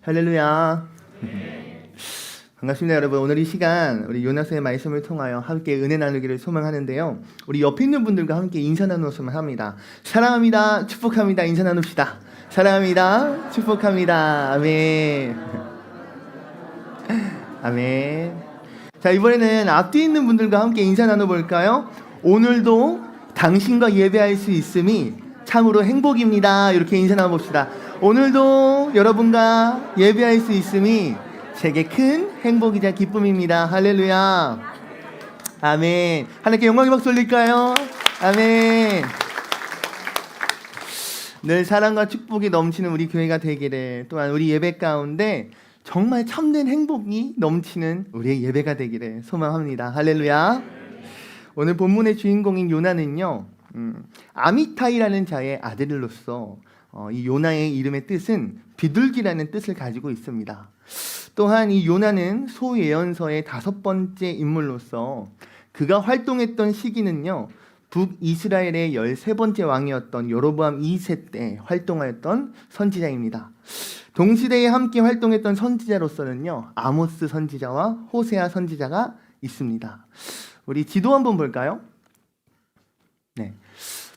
할렐루야. 반갑습니다, 여러분. 오늘 이 시간 우리 요나서의 말씀을 통하여 함께 은혜 나누기를 소망하는데요. 우리 옆에 있는 분들과 함께 인사 나누었으면 합니다. 사랑합니다. 축복합니다. 인사 나눕시다. 사랑합니다. 축복합니다. 아멘. 아멘. 자, 이번에는 앞뒤에 있는 분들과 함께 인사 나눠볼까요? 오늘도 당신과 예배할 수 있음이 참으로 행복입니다. 이렇게 인사 나눠봅시다. 오늘도 여러분과 예배할 수 있음이 제게 큰 행복이자 기쁨입니다. 할렐루야. 아멘. 하나님께 영광의 박수 올릴까요? 아멘. 늘 사랑과 축복이 넘치는 우리 교회가 되기를, 또한 우리 예배 가운데 정말 참된 행복이 넘치는 우리의 예배가 되기를 소망합니다. 할렐루야. 오늘 본문의 주인공인 요나는요, 아미타이라는 자의 아들로서 이 요나의 이름의 뜻은 비둘기라는 뜻을 가지고 있습니다. 또한 이 요나는 소예언서의 5번째 인물로서 그가 활동했던 시기는요, 북이스라엘의 13번째 왕이었던 여로보암 2세 때 활동하였던 선지자입니다. 동시대에 함께 활동했던 선지자로서는요, 아모스 선지자와 호세아 선지자가 있습니다. 우리 지도 한번 볼까요? 네.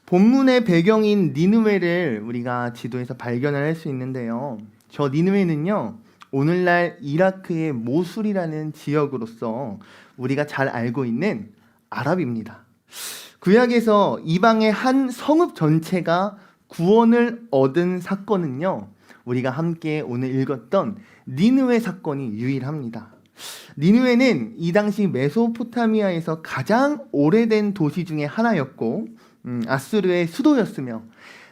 본문의 배경인 니느웨를 우리가 지도에서 발견을 할 수 있는데요. 저 니느웨는요, 오늘날 이라크의 모술이라는 지역으로서 우리가 잘 알고 있는 아랍입니다. 구약에서 이방의 한 성읍 전체가 구원을 얻은 사건은요, 우리가 함께 오늘 읽었던 니느웨 사건이 유일합니다. 니느웨는 이 당시 메소포타미아에서 가장 오래된 도시 중에 하나였고, 아수르의 수도였으며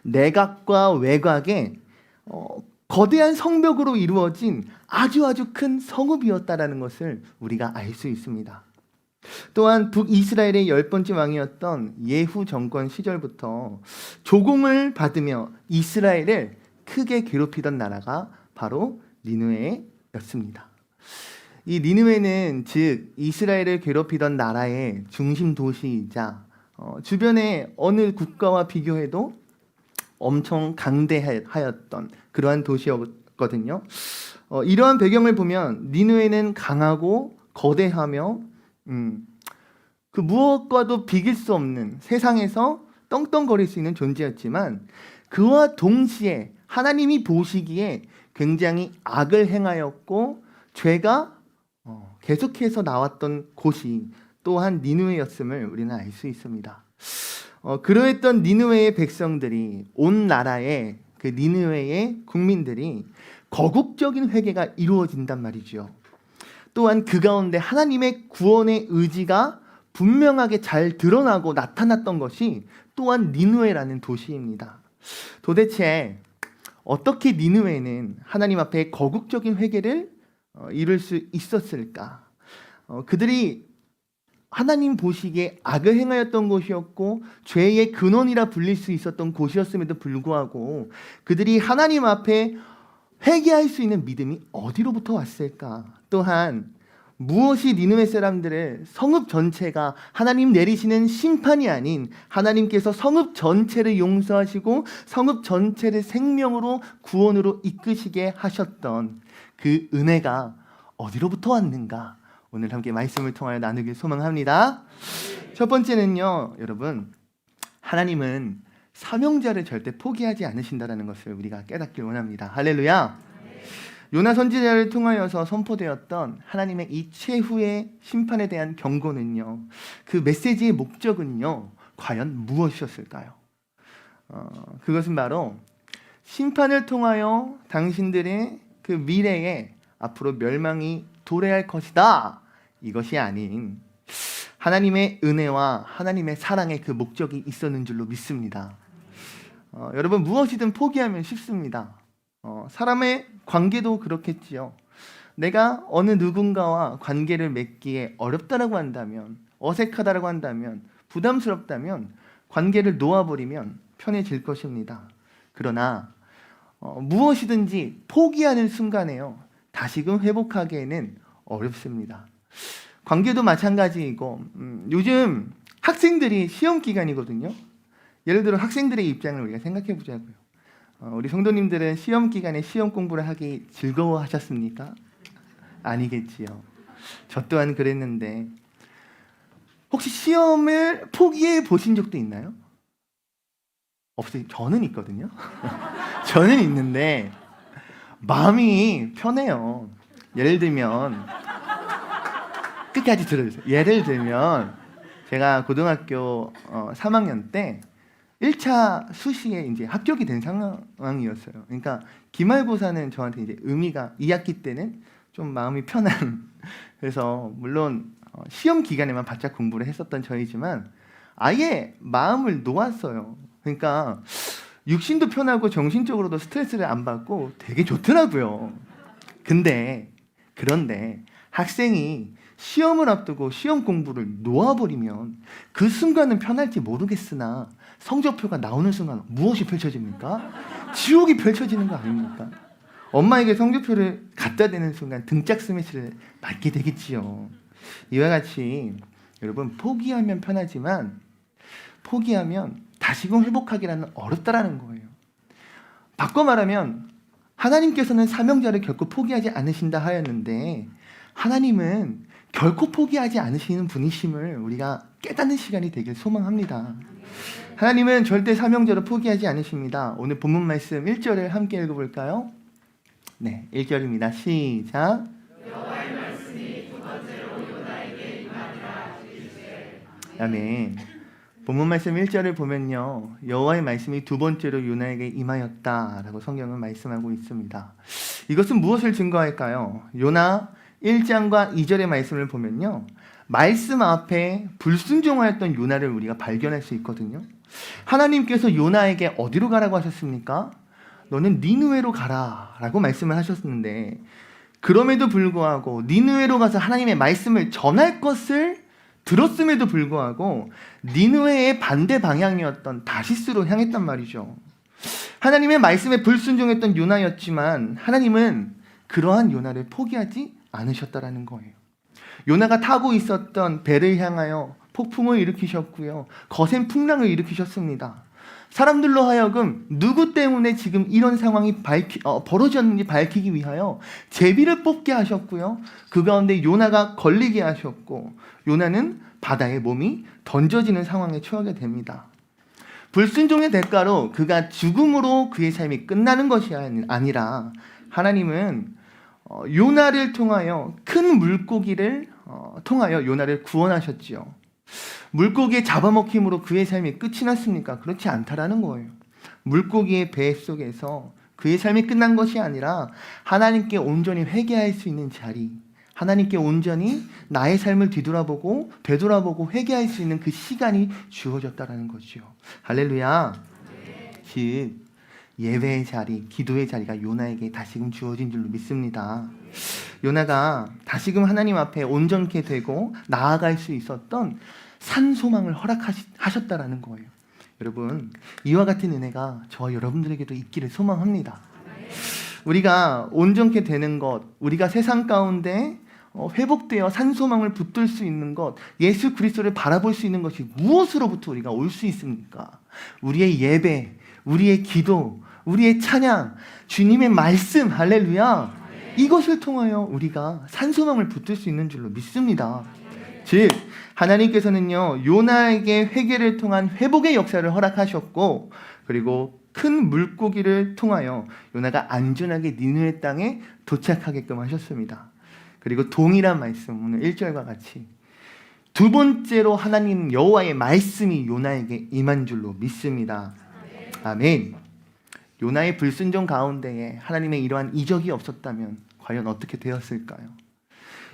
내각과 외곽에 거대한 성벽으로 이루어진 아주 큰 성읍이었다라는 것을 우리가 알 수 있습니다. 또한 북이스라엘의 10번째 왕이었던 예후 정권 시절부터 조공을 받으며 이스라엘을 크게 괴롭히던 나라가 바로 니느웨였습니다. 이 니느웨는 즉 이스라엘을 괴롭히던 나라의 중심 도시이자 주변의 어느 국가와 비교해도 엄청 강대하였던 그러한 도시였거든요. 이러한 배경을 보면 니느웨는 강하고 거대하며 그 무엇과도 비길 수 없는, 세상에서 떵떵거릴 수 있는 존재였지만 그와 동시에 하나님이 보시기에 굉장히 악을 행하였고 죄가 계속해서 나왔던 곳이 또한 니느웨였음을 우리는 알 수 있습니다. 그러했던 니느웨의 백성들이, 온 나라의 그 니느웨의 국민들이 거국적인 회개가 이루어진단 말이죠. 또한 그 가운데 하나님의 구원의 의지가 분명하게 잘 드러나고 나타났던 것이 또한 니느웨라는 도시입니다. 도대체 어떻게 니느웨는 하나님 앞에 거국적인 회개를 이룰 수 있었을까? 그들이 하나님 보시기에 악을 행하였던 곳이었고 죄의 근원이라 불릴 수 있었던 곳이었음에도 불구하고 그들이 하나님 앞에 회개할 수 있는 믿음이 어디로부터 왔을까? 또한 무엇이 니느웨 사람들을 성읍 전체가 하나님 내리시는 심판이 아닌 하나님께서 성읍 전체를 용서하시고 성읍 전체를 생명으로 구원으로 이끄시게 하셨던 그 은혜가 어디로부터 왔는가? 오늘 함께 말씀을 통하여 나누길 소망합니다. 첫 번째는요, 여러분, 하나님은 사명자를 절대 포기하지 않으신다는 것을 우리가 깨닫길 원합니다. 할렐루야. 요나 선지자를 통하여서 선포되었던 하나님의 이 최후의 심판에 대한 경고는요, 그 메시지의 목적은요, 과연 무엇이었을까요? 그것은 바로 심판을 통하여 당신들의 그 미래에 앞으로 멸망이 도래할 것이다, 이것이 아닌 하나님의 은혜와 하나님의 사랑의 그 목적이 있었는 줄로 믿습니다. 여러분, 무엇이든 포기하면 쉽습니다. 사람의 관계도 그렇겠지요. 내가 어느 누군가와 관계를 맺기에 어렵다라고 한다면, 어색하다라고 한다면, 부담스럽다면 관계를 놓아버리면 편해질 것입니다. 그러나 무엇이든지 포기하는 순간에요, 다시금 회복하기에는 어렵습니다. 관계도 마찬가지이고, 요즘 학생들이 시험 기간이거든요. 예를 들어 학생들의 입장을 우리가 생각해 보자고요. 우리 성도님들은 시험 기간에 시험 공부를 하기 즐거워하셨습니까? 아니겠지요. 저 또한 그랬는데 혹시 시험을 포기해 보신 적도 있나요? 없어요. 저는 있거든요. 저는 있는데 마음이 편해요. 예를 들면 끝까지 들어주세요. 예를 들면 제가 고등학교 3학년 때 1차 수시에 이제 합격이 된 상황이었어요. 그러니까 기말고사는 저한테 이제 의미가 2학기 때는 좀 마음이 편한 그래서 물론 시험 기간에만 바짝 공부를 했었던 저이지만 아예 마음을 놓았어요. 그러니까 육신도 편하고 정신적으로도 스트레스를 안 받고 되게 좋더라고요. 그런데 학생이 시험을 앞두고 시험 공부를 놓아버리면 그 순간은 편할지 모르겠으나 성적표가 나오는 순간 무엇이 펼쳐집니까? 지옥이 펼쳐지는 거 아닙니까? 엄마에게 성적표를 갖다 대는 순간 등짝 스매시를 맞게 되겠지요. 이와 같이 여러분 포기하면 편하지만 포기하면 다시금 회복하기라는 어렵다라는 거예요. 바꿔 말하면 하나님께서는 사명자를 결코 포기하지 않으신다 하였는데 하나님은 결코 포기하지 않으시는 분이심을 우리가 깨닫는 시간이 되길 소망합니다. 하나님은 절대 사명자를 포기하지 않으십니다. 오늘 본문 말씀 1절을 함께 읽어볼까요? 네, 1절입니다. 시작. 여호와의 말씀이 두 번째로 요나에게 임하니라. 아멘. 본문 말씀 1절을 보면요, 여호와의 말씀이 두 번째로 요나에게 임하였다라고 성경은 말씀하고 있습니다. 이것은 무엇을 증거할까요? 요나 1장과 2절의 말씀을 보면요, 말씀 앞에 불순종하였던 요나를 우리가 발견할 수 있거든요. 하나님께서 요나에게 어디로 가라고 하셨습니까? 너는 니느웨로 가라 라고 말씀을 하셨는데 그럼에도 불구하고 니느웨로 가서 하나님의 말씀을 전할 것을 들었음에도 불구하고 니느웨의 반대 방향이었던 다시스로 향했단 말이죠. 하나님의 말씀에 불순종했던 요나였지만 하나님은 그러한 요나를 포기하지 않으셨다라는 거예요. 요나가 타고 있었던 배를 향하여 폭풍을 일으키셨고요, 거센 풍랑을 일으키셨습니다. 사람들로 하여금 누구 때문에 지금 이런 상황이 벌어졌는지 밝히기 위하여 제비를 뽑게 하셨고요, 그 가운데 요나가 걸리게 하셨고 요나는 바다에 몸이 던져지는 상황에 처하게 됩니다. 불순종의 대가로 그가 죽음으로 그의 삶이 끝나는 것이 아니라 하나님은 요나를 통하여 큰 물고기를 통하여 요나를 구원하셨지요. 물고기의 잡아먹힘으로 그의 삶이 끝이 났습니까? 그렇지 않다라는 거예요. 물고기의 배 속에서 그의 삶이 끝난 것이 아니라 하나님께 온전히 회개할 수 있는 자리, 하나님께 온전히 나의 삶을 되돌아보고 회개할 수 있는 그 시간이 주어졌다라는 거죠. 할렐루야. 즉 예배의 자리, 기도의 자리가 요나에게 다시금 주어진 줄로 믿습니다. 요나가 다시금 하나님 앞에 온전케 되고 나아갈 수 있었던 산소망을 허락하셨다라는 거예요. 여러분, 이와 같은 은혜가 저와 여러분들에게도 있기를 소망합니다. 우리가 온전케 되는 것, 우리가 세상 가운데 회복되어 산소망을 붙들 수 있는 것, 예수 그리스도를 바라볼 수 있는 것이 무엇으로부터 우리가 올 수 있습니까? 우리의 예배, 우리의 기도, 우리의 찬양, 주님의 말씀, 할렐루야, 이것을 통하여 우리가 산소망을 붙들 수 있는 줄로 믿습니다. 즉 하나님께서는요, 요나에게 회개를 통한 회복의 역사를 허락하셨고, 그리고 큰 물고기를 통하여 요나가 안전하게 니느웨 땅에 도착하게끔 하셨습니다. 그리고 동일한 말씀, 오늘 1절과 같이 두 번째로 하나님 여호와의 말씀이 요나에게 임한 줄로 믿습니다. 아멘. 요나의 불순종 가운데에 하나님의 이러한 이적이 없었다면 과연 어떻게 되었을까요?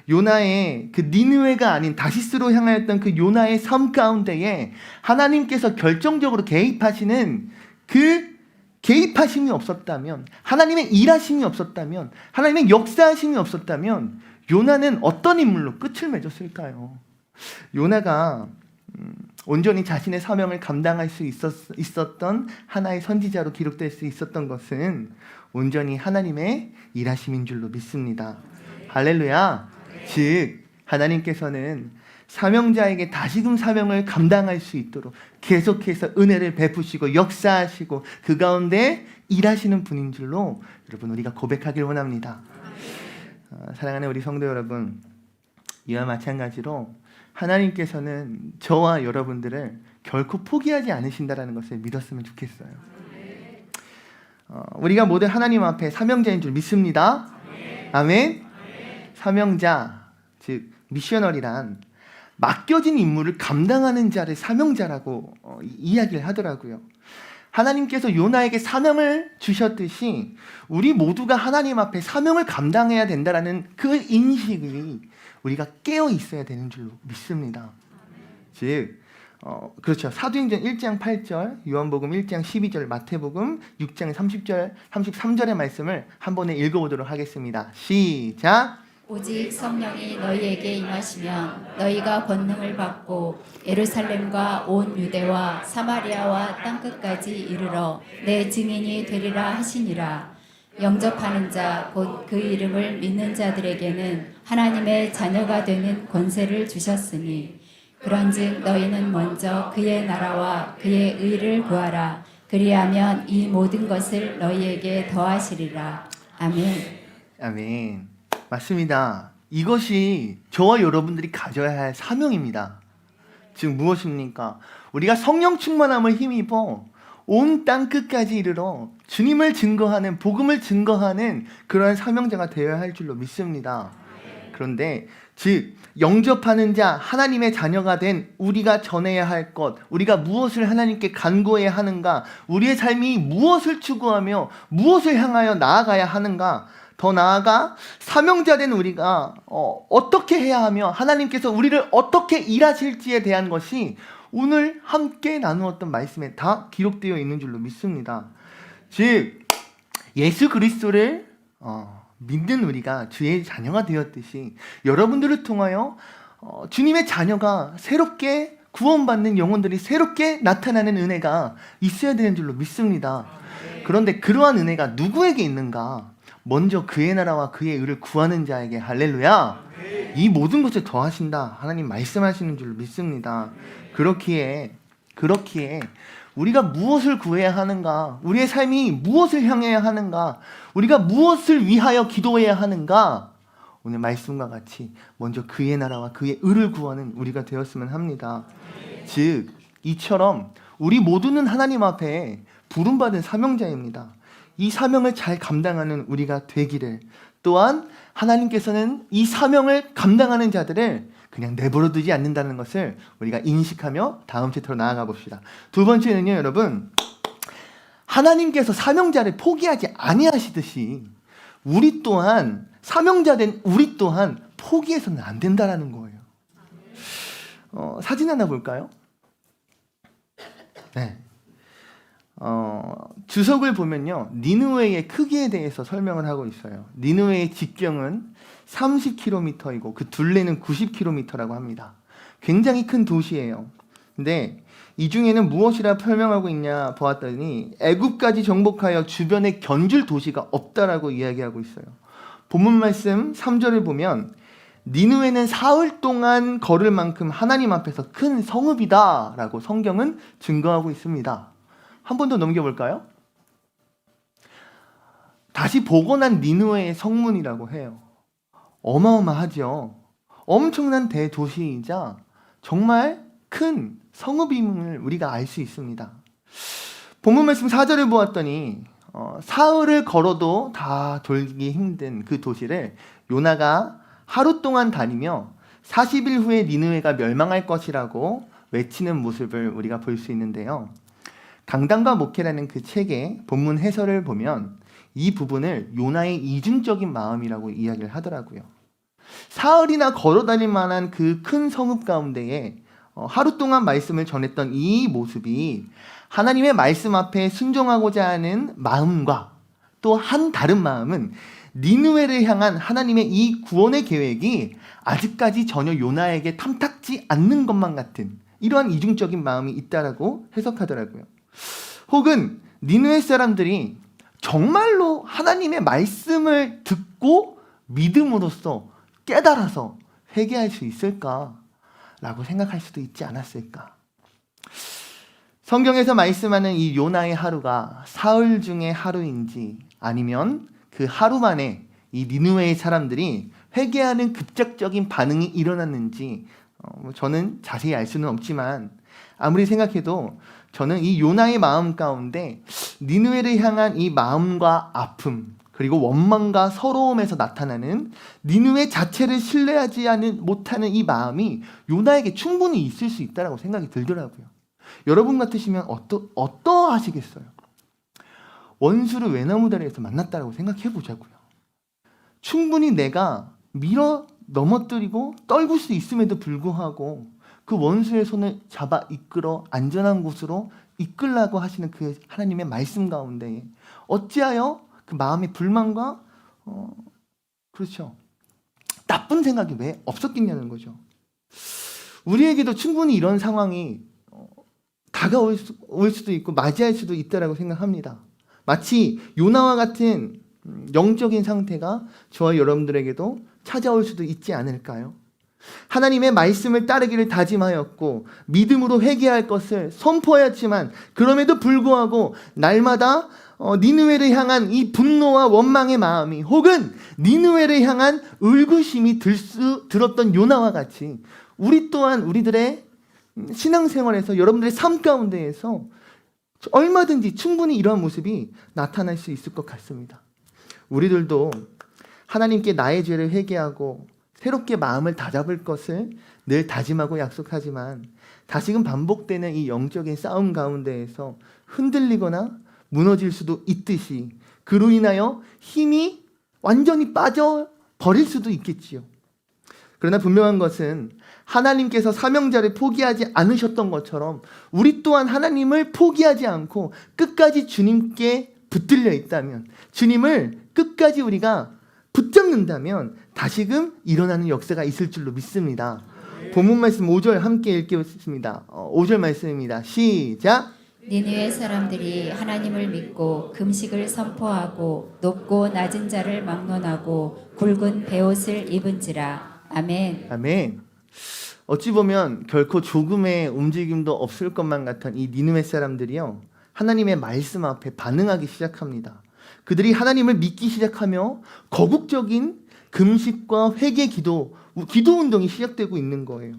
요나의 그 니느웨가 아닌 다시스로 향하였던 그 요나의 삶 가운데에 하나님께서 결정적으로 개입하시는 그 개입하심이 없었다면, 하나님의 일하심이 없었다면, 하나님의 역사하심이 없었다면 요나는 어떤 인물로 끝을 맺었을까요? 요나가 온전히 자신의 사명을 감당할 수 있었던 하나의 선지자로 기록될 수 있었던 것은 온전히 하나님의 일하심인 줄로 믿습니다. 할렐루야. 즉 하나님께서는 사명자에게 다시금 사명을 감당할 수 있도록 계속해서 은혜를 베푸시고 역사하시고 그 가운데 일하시는 분인 줄로 여러분 우리가 고백하길 원합니다. 사랑하는 우리 성도 여러분, 이와 마찬가지로 하나님께서는 저와 여러분들을 결코 포기하지 않으신다는 것을 믿었으면 좋겠어요. 우리가 모두 하나님 앞에 사명자인 줄 믿습니다. 아멘. 사명자, 즉 미셔널이란 맡겨진 임무를 감당하는 자를 사명자라고 이야기를 하더라고요. 하나님께서 요나에게 사명을 주셨듯이 우리 모두가 하나님 앞에 사명을 감당해야 된다라는 그 인식이 우리가 깨어 있어야 되는 줄로 믿습니다. 즉 그렇죠. 사도행전 1장 8절, 요한복음 1장 12절, 마태복음 6장 30절, 33절의 말씀을 한 번에 읽어보도록 하겠습니다. 시작! 오직 성령이 너희에게 임하시면 너희가 권능을 받고 예루살렘과 온 유대와 사마리아와 땅끝까지 이르러 내 증인이 되리라 하시니라. 영접하는 자 곧 그 이름을 믿는 자들에게는 하나님의 자녀가 되는 권세를 주셨으니 그런즉 너희는 먼저 그의 나라와 그의 의를 구하라. 그리하면 이 모든 것을 너희에게 더하시리라. 아멘. 아멘. 맞습니다. 이것이 저와 여러분들이 가져야 할 사명입니다. 즉 무엇입니까? 우리가 성령 충만함을 힘입어 온 땅 끝까지 이르러 주님을 증거하는, 복음을 증거하는 그러한 사명자가 되어야 할 줄로 믿습니다. 그런데 즉 영접하는 자, 하나님의 자녀가 된 우리가 전해야 할 것, 우리가 무엇을 하나님께 간구해야 하는가, 우리의 삶이 무엇을 추구하며 무엇을 향하여 나아가야 하는가, 더 나아가 사명자 된 우리가 어떻게 해야 하며 하나님께서 우리를 어떻게 일하실지에 대한 것이 오늘 함께 나누었던 말씀에 다 기록되어 있는 줄로 믿습니다. 즉 예수 그리스도를 믿는 우리가 주의 자녀가 되었듯이 여러분들을 통하여 주님의 자녀가 새롭게 구원받는 영혼들이 새롭게 나타나는 은혜가 있어야 되는 줄로 믿습니다. 그런데 그러한 은혜가 누구에게 있는가? 먼저 그의 나라와 그의 의를 구하는 자에게. 할렐루야. 이 모든 것을 더하신다 하나님 말씀하시는 줄 믿습니다. 그렇기에 우리가 무엇을 구해야 하는가, 우리의 삶이 무엇을 향해야 하는가, 우리가 무엇을 위하여 기도해야 하는가, 오늘 말씀과 같이 먼저 그의 나라와 그의 의를 구하는 우리가 되었으면 합니다. 즉 이처럼 우리 모두는 하나님 앞에 부름받은 사명자입니다. 이 사명을 잘 감당하는 우리가 되기를, 또한 하나님께서는 이 사명을 감당하는 자들을 그냥 내버려 두지 않는다는 것을 우리가 인식하며 다음 챕터로 나아가 봅시다. 두 번째는요, 여러분, 하나님께서 사명자를 포기하지 아니하시듯이 우리 또한, 사명자된 우리 또한 포기해서는 안 된다라는 거예요. 사진 하나 볼까요? 네. 주석을 보면요, 니느웨의 크기에 대해서 설명을 하고 있어요. 니느웨의 직경은 30km이고 그 둘레는 90km라고 합니다. 굉장히 큰 도시예요. 근데 이 중에는 무엇이라 설명하고 있냐 보았더니 애굽까지 정복하여 주변에 견줄 도시가 없다라고 이야기하고 있어요. 본문 말씀 3절을 보면 니느웨는 사흘 동안 걸을 만큼 하나님 앞에서 큰 성읍이다 라고 성경은 증거하고 있습니다. 한 번 더 넘겨볼까요? 다시 복원한 니느웨의 성문이라고 해요. 어마어마하죠. 엄청난 대도시이자 정말 큰 성읍임을 우리가 알 수 있습니다. 본문 말씀 4절을 보았더니 사흘을 걸어도 다 돌기 힘든 그 도시를 요나가 하루 동안 다니며 40일 후에 니느웨가 멸망할 것이라고 외치는 모습을 우리가 볼 수 있는데요. 강단과 목회라는 그 책의 본문 해설을 보면 이 부분을 요나의 이중적인 마음이라고 이야기를 하더라고요. 사흘이나 걸어다닐 만한 그 큰 성읍 가운데에 하루 동안 말씀을 전했던 이 모습이 하나님의 말씀 앞에 순종하고자 하는 마음과 또 한 다른 마음은 니느웨를 향한 하나님의 이 구원의 계획이 아직까지 전혀 요나에게 탐탁지 않는 것만 같은 이러한 이중적인 마음이 있다라고 해석하더라고요. 혹은 니느웨 사람들이 정말로 하나님의 말씀을 듣고 믿음으로써 깨달아서 회개할 수 있을까? 라고 생각할 수도 있지 않았을까. 성경에서 말씀하는 이 요나의 하루가 사흘 중에 하루인지 아니면 그 하루 만에 이 니느웨의 사람들이 회개하는 급작적인 반응이 일어났는지 저는 자세히 알 수는 없지만 아무리 생각해도 저는 이 요나의 마음 가운데 니느웨를 향한 이 마음과 아픔 그리고 원망과 서러움에서 나타나는 니느웨 자체를 신뢰하지 못하는 이 마음이 요나에게 충분히 있을 수 있다고 생각이 들더라고요. 여러분 같으시면 어떠하시겠어요? 원수를 외나무다리에서 만났다고 생각해 보자고요. 충분히 내가 밀어 넘어뜨리고 떨굴 수 있음에도 불구하고 그 원수의 손을 잡아 이끌어 안전한 곳으로 이끌라고 하시는 그 하나님의 말씀 가운데 어찌하여 그 마음의 불만과 그렇죠, 나쁜 생각이 왜 없었겠냐는 거죠. 우리에게도 충분히 이런 상황이 다가올 수도 있고 맞이할 수도 있다라고 생각합니다. 마치 요나와 같은 영적인 상태가 저와 여러분들에게도 찾아올 수도 있지 않을까요? 하나님의 말씀을 따르기를 다짐하였고 믿음으로 회개할 것을 선포하였지만 그럼에도 불구하고 날마다 니느웨를 향한 이 분노와 원망의 마음이 혹은 니느웨를 향한 의구심이 들었던 요나와 같이 우리 또한 우리들의 신앙생활에서 여러분들의 삶 가운데에서 얼마든지 충분히 이러한 모습이 나타날 수 있을 것 같습니다. 우리들도 하나님께 나의 죄를 회개하고 새롭게 마음을 다잡을 것을 늘 다짐하고 약속하지만 다시금 반복되는 이 영적인 싸움 가운데에서 흔들리거나 무너질 수도 있듯이 그로 인하여 힘이 완전히 빠져버릴 수도 있겠지요. 그러나 분명한 것은 하나님께서 사명자를 포기하지 않으셨던 것처럼 우리 또한 하나님을 포기하지 않고 끝까지 주님께 붙들려 있다면, 주님을 끝까지 우리가 붙잡는다면 다시금 일어나는 역사가 있을 줄로 믿습니다. 본문 말씀 5절 함께 읽겠습니다. 5절 말씀입니다. 시작! 니느웨 사람들이 하나님을 믿고 금식을 선포하고 높고 낮은 자를 막론하고 굵은 베옷을 입은지라. 아멘. 아멘. 어찌 보면 결코 조금의 움직임도 없을 것만 같은 이 니느웨 사람들이요, 하나님의 말씀 앞에 반응하기 시작합니다. 그들이 하나님을 믿기 시작하며 거국적인 금식과 회개 기도 운동이 시작되고 있는 거예요.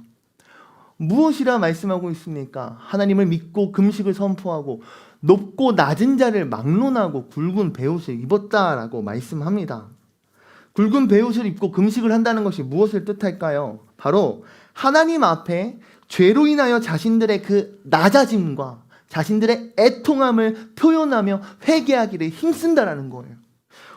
무엇이라 말씀하고 있습니까? 하나님을 믿고 금식을 선포하고 높고 낮은 자를 막론하고 굵은 베옷을 입었다라고 말씀합니다. 굵은 베옷을 입고 금식을 한다는 것이 무엇을 뜻할까요? 바로 하나님 앞에 죄로 인하여 자신들의 그 낮아짐과 자신들의 애통함을 표현하며 회개하기를 힘쓴다라는 거예요.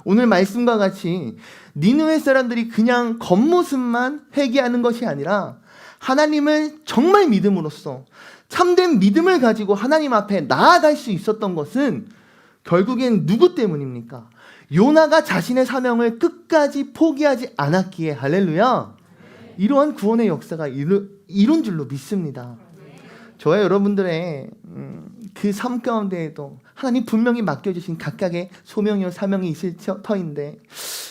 오늘 말씀과 같이 니느웨 사람들이 그냥 겉모습만 회개하는 것이 아니라 하나님을 정말 믿음으로써 참된 믿음을 가지고 하나님 앞에 나아갈 수 있었던 것은 결국엔 누구 때문입니까? 요나가 자신의 사명을 끝까지 포기하지 않았기에, 할렐루야, 이러한 구원의 역사가 이룬 줄로 믿습니다. 저와 여러분들의 그 삶 가운데에도 하나님 분명히 맡겨주신 각각의 소명이요 사명이 있을 터인데,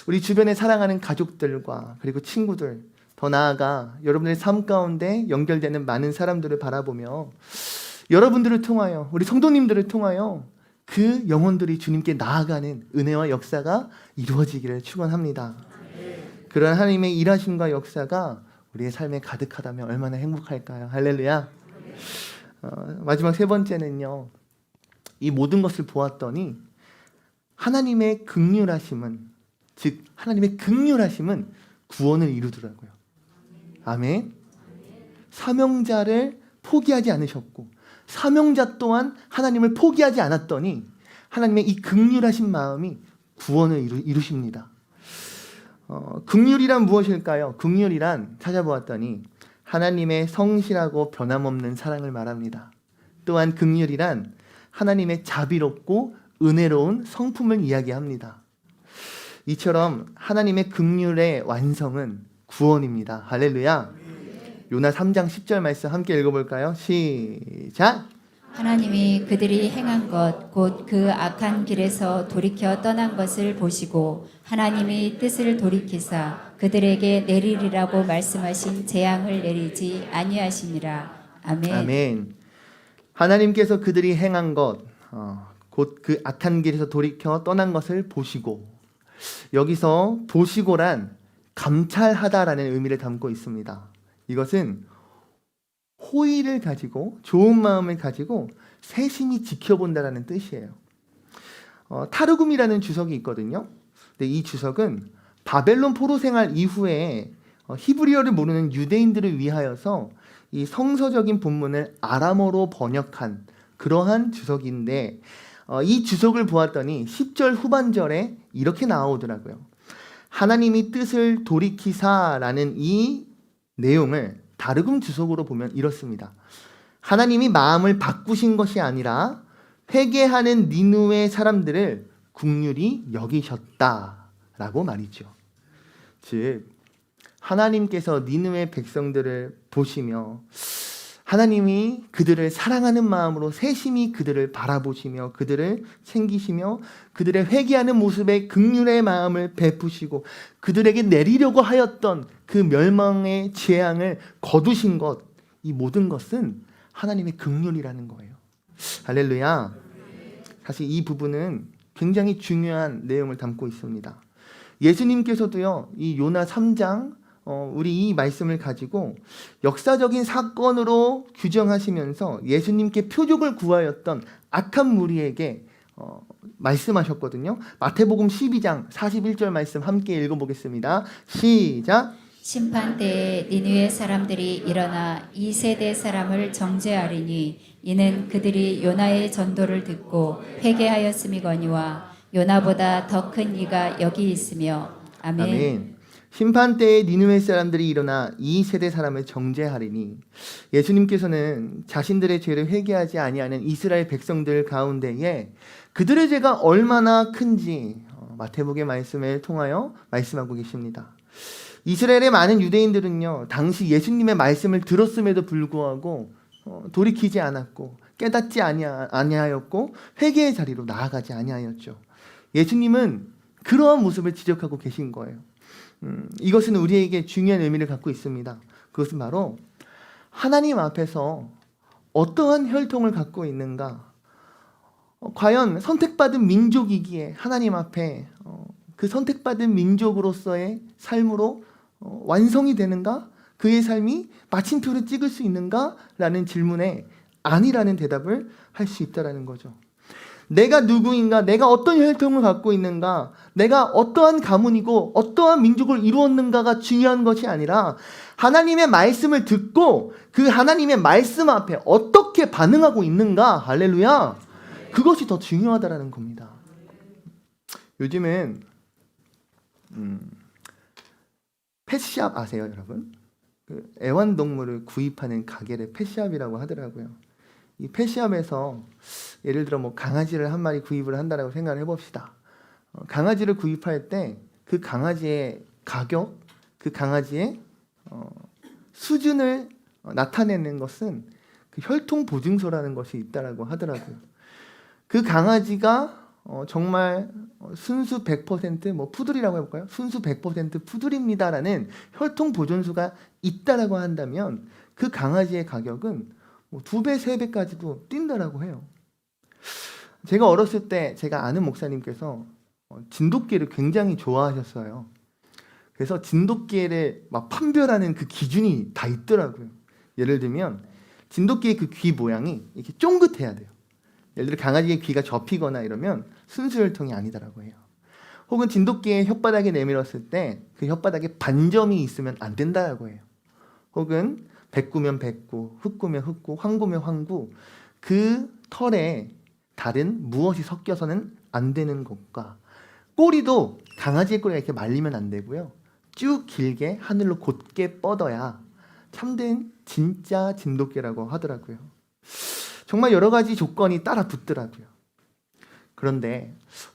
우리 주변에 사랑하는 가족들과 그리고 친구들, 더 나아가 여러분들의 삶 가운데 연결되는 많은 사람들을 바라보며 여러분들을 통하여, 우리 성도님들을 통하여 그 영혼들이 주님께 나아가는 은혜와 역사가 이루어지기를 축원합니다. 그런 하나님의 일하심과 역사가 우리의 삶에 가득하다면 얼마나 행복할까요? 할렐루야. 마지막 세 번째는요, 이 모든 것을 보았더니 하나님의 긍휼하심은, 즉 하나님의 긍휼하심은 구원을 이루더라고요. 아멘. 사명자를 포기하지 않으셨고 사명자 또한 하나님을 포기하지 않았더니 하나님의 이 긍휼하신 마음이 구원을 이루십니다. 긍휼이란 무엇일까요? 긍휼이란 찾아보았더니 하나님의 성실하고 변함없는 사랑을 말합니다. 또한 긍휼이란 하나님의 자비롭고 은혜로운 성품을 이야기합니다. 이처럼 하나님의 긍휼의 완성은 구원입니다. 할렐루야. 요나 3장 10절 말씀 함께 읽어볼까요? 시작! 하나님이 그들이 행한 것 곧 그 악한 길에서 돌이켜 떠난 것을 보시고 하나님이 뜻을 돌이키사 그들에게 내리리라고 말씀하신 재앙을 내리지 아니하시니라. 아멘. 아멘. 하나님께서 그들이 행한 것, 곧 그 악한 길에서 돌이켜 떠난 것을 보시고, 여기서 보시고란 감찰하다라는 의미를 담고 있습니다. 이것은 호의를 가지고 좋은 마음을 가지고 세심히 지켜본다라는 뜻이에요. 타르굼이라는 주석이 있거든요. 근데 이 주석은 바벨론 포로 생활 이후에 히브리어를 모르는 유대인들을 위하여서 이 성서적인 본문을 아람어로 번역한 그러한 주석인데, 이 주석을 보았더니 10절 후반절에 이렇게 나오더라고요. 하나님이 뜻을 돌이키사라는 이 내용을 다르굼 주석으로 보면 이렇습니다. 하나님이 마음을 바꾸신 것이 아니라 회개하는 니느웨 사람들을 긍휼히 여기셨다라고 말이죠. 즉 하나님께서 니느웨 백성들을 보시며 하나님이 그들을 사랑하는 마음으로 세심히 그들을 바라보시며 그들을 챙기시며 그들의 회개하는 모습에 긍휼의 마음을 베푸시고 그들에게 내리려고 하였던 그 멸망의 재앙을 거두신 것, 이 모든 것은 하나님의 긍휼이라는 거예요. 할렐루야. 사실 이 부분은 굉장히 중요한 내용을 담고 있습니다. 예수님께서도요, 이 요나 3장 우리 이 말씀을 가지고 역사적인 사건으로 규정하시면서 예수님께 표적을 구하였던 악한 무리에게 말씀하셨거든요. 마태복음 12장 41절 말씀 함께 읽어보겠습니다. 시작. 심판 때에 니느웨 사람들이 일어나 이 세대 사람을 정죄하리니 이는 그들이 요나의 전도를 듣고 회개하였음이거니와 요나보다 더 큰 이가 여기 있으며. 아멘. 아멘. 심판 때에 니느웨 사람들이 일어나 이 세대 사람을 정죄하리니, 예수님께서는 자신들의 죄를 회개하지 아니하는 이스라엘 백성들 가운데에 그들의 죄가 얼마나 큰지 마태복음의 말씀을 통하여 말씀하고 계십니다. 이스라엘의 많은 유대인들은요, 당시 예수님의 말씀을 들었음에도 불구하고 돌이키지 않았고 깨닫지 아니하였고 회개의 자리로 나아가지 아니하였죠. 예수님은 그러한 모습을 지적하고 계신 거예요. 이것은 우리에게 중요한 의미를 갖고 있습니다. 그것은 바로 하나님 앞에서 어떠한 혈통을 갖고 있는가, 과연 선택받은 민족이기에 하나님 앞에 그 선택받은 민족으로서의 삶으로 완성이 되는가, 그의 삶이 마침표를 찍을 수 있는가 라는 질문에 아니라는 대답을 할 수 있다는 거죠. 내가 누구인가, 내가 어떤 혈통을 갖고 있는가, 내가 어떠한 가문이고 어떠한 민족을 이루었는가가 중요한 것이 아니라 하나님의 말씀을 듣고 그 하나님의 말씀 앞에 어떻게 반응하고 있는가, 할렐루야, 그것이 더 중요하다는 겁니다. 요즘은 펫샵 아세요, 여러분? 그 애완동물을 구입하는 가게를 펫샵이라고 하더라고요. 이 펫샵에서 예를 들어 뭐 강아지를 한 마리 구입을 한다라고 생각을 해봅시다. 강아지를 구입할 때 그 강아지의 가격, 그 강아지의 수준을 나타내는 것은 그 혈통 보증서라는 것이 있다라고 하더라고요. 그 강아지가 정말 순수 100% 뭐 푸들이라고 해볼까요? 순수 100% 푸들입니다라는 혈통 보존수가 있다라고 한다면 그 강아지의 가격은 뭐 2배, 3배까지도 뛴다라고 해요. 제가 어렸을 때 제가 아는 목사님께서 진돗개를 굉장히 좋아하셨어요. 그래서 진돗개를 막 판별하는 그 기준이 다 있더라고요. 예를 들면 진돗개의 그 귀 모양이 이렇게 쫑긋해야 돼요. 예를 들어 강아지의 귀가 접히거나 이러면 순수 혈통이 아니다라고 해요. 혹은 진돗개의 혓바닥에 내밀었을 때 그 혓바닥에 반점이 있으면 안 된다라고 해요. 혹은 백구면 백구, 흑구면 흑구, 황구면 황구, 그 털에 다른 무엇이 섞여서는 안 되는 것과, 꼬리도 강아지의 꼬리가 이렇게 말리면 안 되고요, 쭉 길게 하늘로 곧게 뻗어야 참된 진짜 진돗개라고 하더라고요. 정말 여러 가지 조건이 따라 붙더라고요. 그런데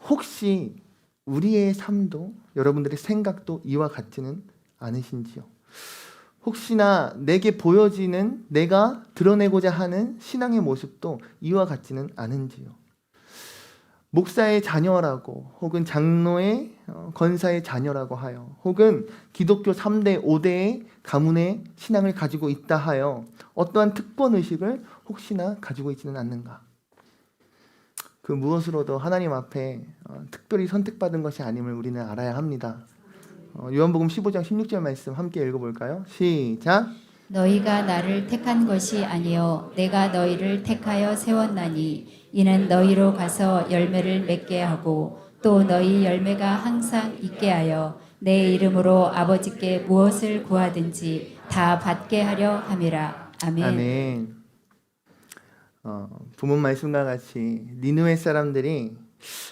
혹시 우리의 삶도, 여러분들의 생각도 이와 같지는 않으신지요? 혹시나 내게 보여지는, 내가 드러내고자 하는 신앙의 모습도 이와 같지는 않은지요? 목사의 자녀라고, 혹은 장로의 권사의 자녀라고 하여, 혹은 기독교 3대 5대의 가문의 신앙을 가지고 있다 하여 어떠한 특권 의식을 혹시나 가지고 있지는 않는가? 그 무엇으로도 하나님 앞에 특별히 선택받은 것이 아님을 우리는 알아야 합니다. 요한복음 15장 16절 말씀 함께 읽어볼까요? 시작. 너희가 나를 택한 것이 아니요 내가 너희를 택하여 세웠나니 이는 너희로 가서 열매를 맺게 하고 또 너희 열매가 항상 있게 하여 내 이름으로 아버지께 무엇을 구하든지 다 받게 하려 함이라. 아멘. 아멘. 본문 말씀과 같이 니느웨 사람들이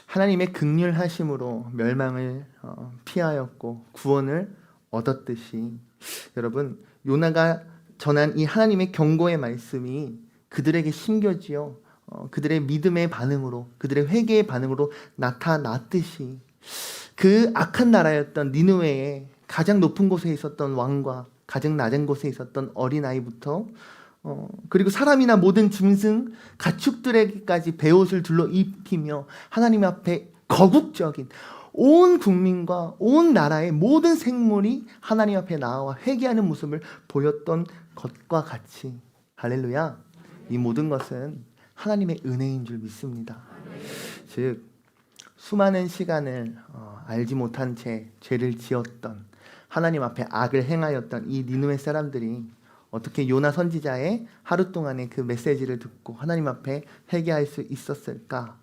하나님의 긍휼하심으로 멸망을 피하였고 구원을 얻었듯이, 여러분, 요나가 전한 이 하나님의 경고의 말씀이 그들에게 심겨지어 그들의 믿음의 반응으로, 그들의 회개의 반응으로 나타났듯이, 그 악한 나라였던 니느웨의 가장 높은 곳에 있었던 왕과 가장 낮은 곳에 있었던 어린아이부터 그리고 사람이나 모든 짐승, 가축들에게까지 베옷을 둘러 입히며 하나님 앞에 거국적인 온 국민과 온 나라의 모든 생물이 하나님 앞에 나와 회개하는 모습을 보였던 것과 같이, 할렐루야, 이 모든 것은 하나님의 은혜인 줄 믿습니다. 즉 수많은 시간을 알지 못한 채 죄를 지었던, 하나님 앞에 악을 행하였던 이 니느웨 사람들이 어떻게 요나 선지자의 하루 동안의 그 메시지를 듣고 하나님 앞에 회개할 수 있었을까?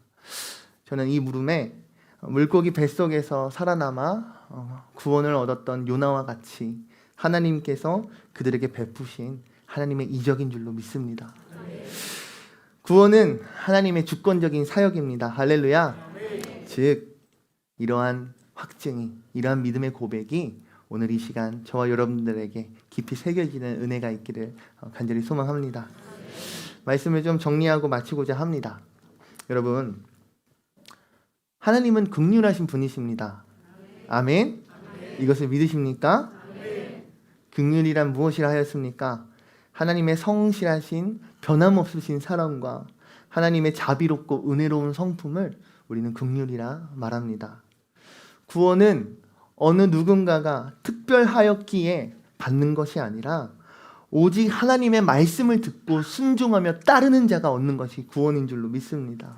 저는 이 물음에 물고기 뱃속에서 살아남아 구원을 얻었던 요나와 같이 하나님께서 그들에게 베푸신 하나님의 이적인 줄로 믿습니다. 구원은 하나님의 주권적인 사역입니다. 할렐루야. 즉 이러한 확증이, 이러한 믿음의 고백이 오늘 이 시간 저와 여러분들에게 깊이 새겨지는 은혜가 있기를 간절히 소망합니다. 말씀을 좀 정리하고 마치고자 합니다. 여러분, 하나님은 긍휼하신 분이십니다. 아멘. 이것을 믿으십니까? 긍휼이란 무엇이라 하였습니까? 하나님의 성실하신 변함없으신 사랑과 하나님의 자비롭고 은혜로운 성품을 우리는 긍휼이라 말합니다. 구원은 어느 누군가가 특별하였기에 받는 것이 아니라 오직 하나님의 말씀을 듣고 순종하며 따르는 자가 얻는 것이 구원인 줄로 믿습니다.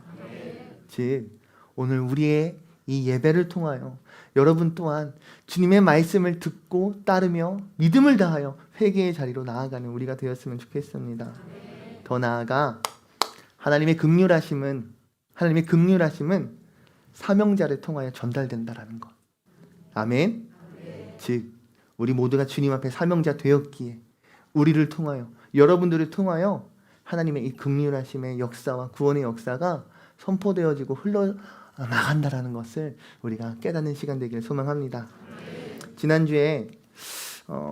즉 오늘 우리의 이 예배를 통하여 여러분 또한 주님의 말씀을 듣고 따르며 믿음을 다하여 회개의 자리로 나아가는 우리가 되었으면 좋겠습니다. 더 나아가 하나님의 긍휼하심은 사명자를 통하여 전달된다라는 것. 아멘. 즉 우리 모두가 주님 앞에 사명자 되었기에 우리를 통하여, 여러분들을 통하여 하나님의 이 긍휼하심의 역사와 구원의 역사가 선포되어지고 흘러나간다라는 것을 우리가 깨닫는 시간 되기를 소망합니다. 지난주에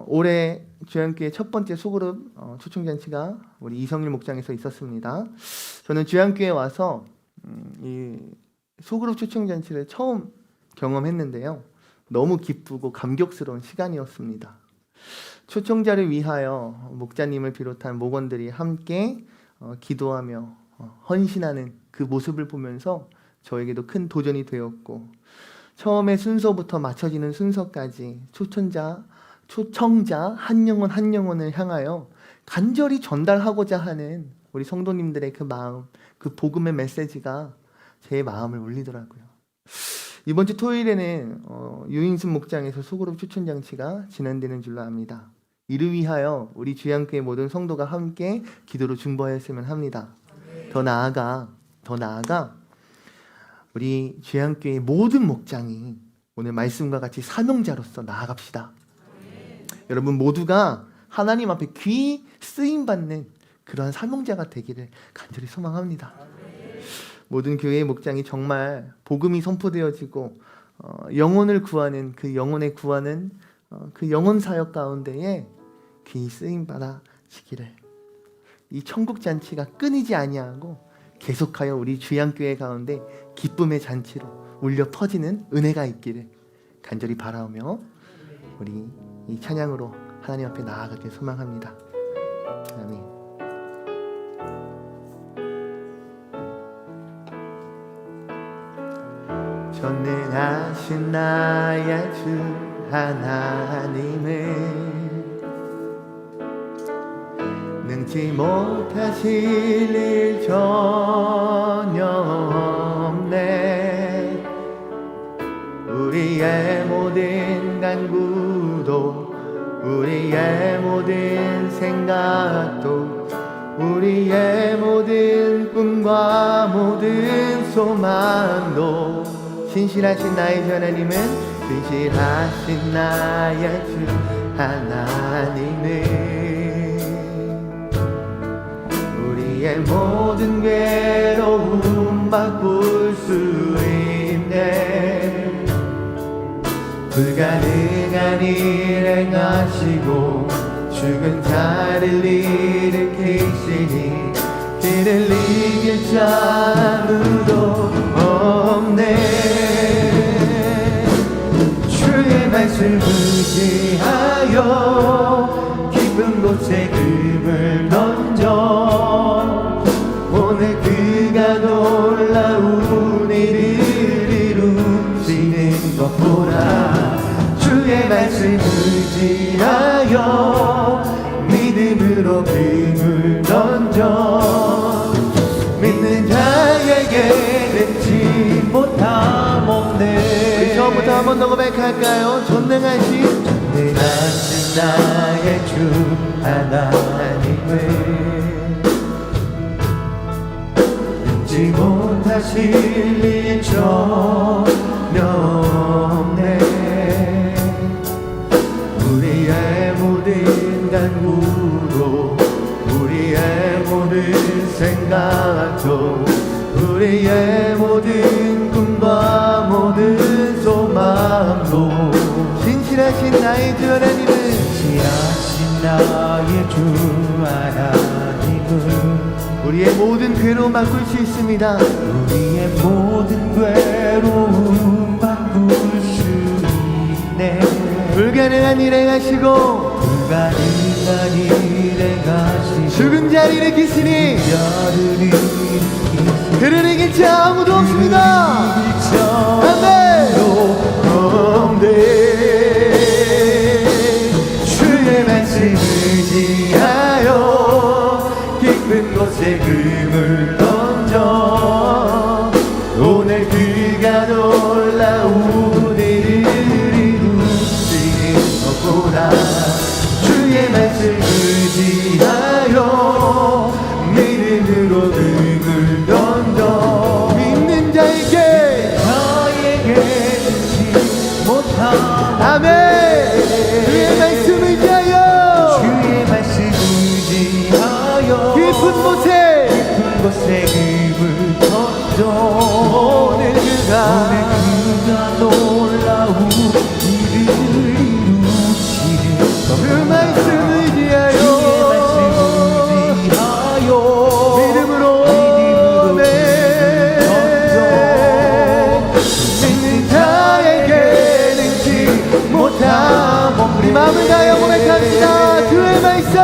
올해 주안교회 첫 번째 소그룹 초청잔치가 우리 이성일 목장에서 있었습니다. 저는 주안교회에 와서 이 소그룹 초청잔치를 처음 경험했는데요. 너무 기쁘고 감격스러운 시간이었습니다. 초청자를 위하여 목자님을 비롯한 목원들이 함께 기도하며 헌신하는 그 모습을 보면서 저에게도 큰 도전이 되었고, 처음에 순서부터 맞춰지는 순서까지 초청자 한 영혼 한 영혼을 향하여 간절히 전달하고자 하는 우리 성도님들의 그 마음, 그 복음의 메시지가 제 마음을 울리더라고요. 이번 주 토요일에는 유인순 목장에서 소그룹 추천장치가 진행되는 줄로 압니다. 이를 위하여 우리 주양교회 모든 성도가 함께 기도로 중보하였으면 합니다. 더 나아가 우리 주양교회 모든 목장이 오늘 말씀과 같이 사명자로서 나아갑시다. 여러분 모두가 하나님 앞에 귀 쓰임받는 그러한 사명자가 되기를 간절히 소망합니다. 모든 교회의 목장이 정말 복음이 선포되어지고 영혼을 구하는 그 영혼의 구하는 그 영혼 사역 가운데에 귀 쓰임 받아지기를, 이 천국 잔치가 끊이지 아니하고 계속하여 우리 주양교회 가운데 기쁨의 잔치로 울려 퍼지는 은혜가 있기를 간절히 바라오며 우리 이 찬양으로 하나님 앞에 나아가길 소망합니다. 아멘. 전능하신 나의 주 하나님을 능치 못하실 일 전혀 없네. 우리의 모든 간구도 우리의 모든 생각도 우리의 모든 꿈과 모든 소망도 신실하신 나의 주 하나님은 신실하신 나의 주 하나님은 우리의 모든 괴로움 바꿀 수 있네. 불가능한 일 행하시고 죽은 자를 일으키시니 그를 이길 자 아무도 없네. 주의 말씀 의지하여 깊은 곳에 금을 던져 오늘 그가 놀라운 일을 이루시는 것 보라. 주의 말씀 의지하여 믿음으로 금을 던져 믿는 자에게 맺지 못함 없네. 처음부터 한 번 더 고백할까요? 전능하신 나의 주 하나님을 믿지 못하실 일 전혀 없네. 우리의 모든 간구도 우리의 모든 생각도 우리의 모든 꿈과 모든 소망도 신실하신 나의 주 하나님은 신실하신 나의 주 하나님은 우리의 모든 괴로움 바꿀 수 있습니다. 우리의 모든 괴로움 바꿀 수 있네. 불가능한 일 행하시고 불가능한 일 행하시고 죽은 자를 일으키시니 그를 이길 자 아무도 없습니다. 아멘. 주의 말씀 의지하여 깊은 곳에 금을 던져 오늘 그가 놀라운 일을 이루시는 것 보라. 주의 말씀 의지하여 믿음으로 금을 던져 믿는 자에게 능치 못함. 아멘. 주의 말씀 의지하여 주의 말씀 의지하여 깊은 곳에 금을 던져 오늘 그가 놀라운 일을 이루시는 그 말씀 의지하여 믿음으로 믿는 자에게 능치 못함. 우리 마음을 다하여 고백합시다. 주의 말씀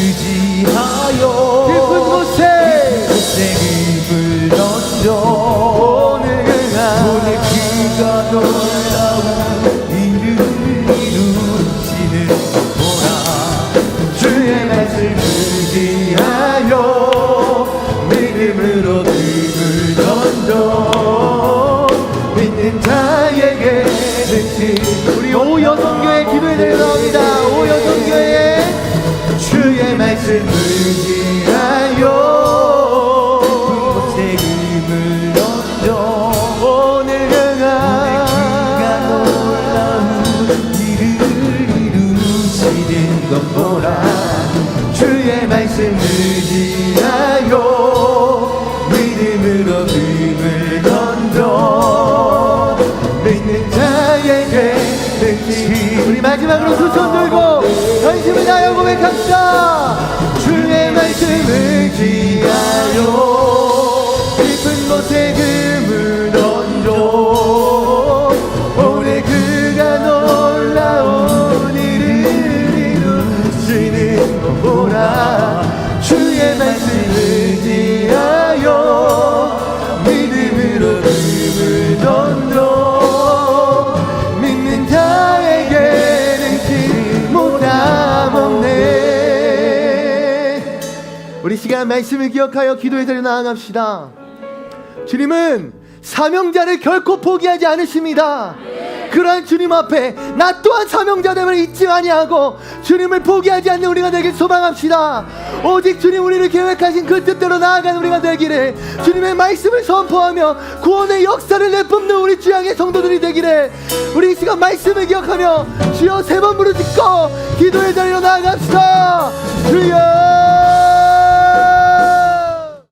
의지하여 깊은 곳에 금을 던져 오늘 그가 놀라운 일을 이루시는 보라. 주의 말씀 의지하여 믿음으로 금을 던져 믿는 자에게 능치. 우리 오여성교회 기도에 들어갑니다. 오여성교회 주의 말씀 의지하여 곳에 금을 던져 오늘 그가 놀라운 일을 이루시는 것 보라. 주의 말씀 의지하여 믿음으로 금을 던져 믿는 자에게 능치. 우리 마지막으로 두 손 들고 전심을 다하여 고백합시다. 주의 말씀 의지하여 깊은 곳에 금을 던져 오늘 그가 놀라운 일을 이루시는 것 보라. 주의 말씀 의지하여 믿음으로 금을 우리 시간 말씀을 기억하여 기도의 자리로 나아갑시다. 주님은 사명자를 결코 포기하지 않으십니다. 그러한 주님 앞에 나 또한 사명자됨을 잊지 아니하고 주님을 포기하지 않는 우리가 되길 소망합시다. 오직 주님 우리를 계획하신 그 뜻대로 나아가는 우리가 되기를, 주님의 말씀을 선포하며 구원의 역사를 내뿜는 우리 주양의 성도들이 되기를, 우리 이 시간 말씀을 기억하며 주여 3번 부르짖고 기도의 자리로 나아갑시다. 주여